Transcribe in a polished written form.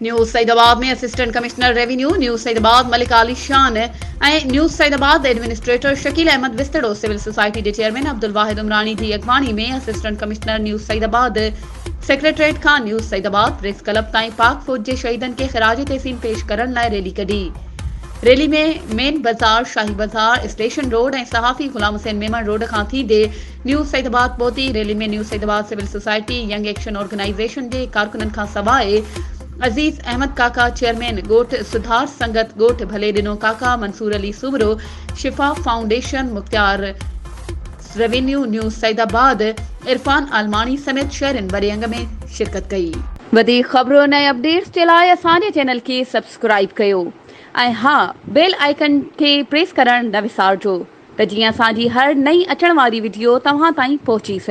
नूसैदआबाद में assistant commissioner revenue Nusaidabad Malik Ali Shan ऐं Nusaidabad administrator Shakeel Ahmed विस्तड़ो सिविल सोसाइटी के चेयरमैन अब्दुल वाहिद उमरानी की अगवानी में असस्टंट कमिश्नर नूसैदआबाद सेक्रेटरेट खां नूसैदआबाद प्रेस क्लब ताईं पाक फौज के शहीदन के खराज तहसीन पेश करण लाइ रैली कढी। रैली में मेन बाजार, शाही बाजार, स्टेशन रोड ऐं सहाफ़ी गुलाम हुसैन मेमन रोड खां थींदे नूसैदआबाद पहुती। रैली में Nusaidabad civil society, young action organisation के कारकुनन खां सवाइ अजीज अहमद काका चेयरमैन, गोठ सुधार संगत, गोठ भले दिनो काका, मंसूर अली सुबरो, शिफा फाउंडेशन, मुख्तियार रेवेन्यू नूसैदआबाद, इरफान आलमानी समेत शहरन बड़े अंग में शिरकत कई। वधीक खबरों ऐं अपडेट्स के लिए असांजे चैनल के सब्सक्राइब कयो ऐं हाँ, बेल आइकन के प्रेस करण न विसारजो त जीअं असांजी हर नई अचण वारी वीडियो तव्हां ताईं पहुची सघे।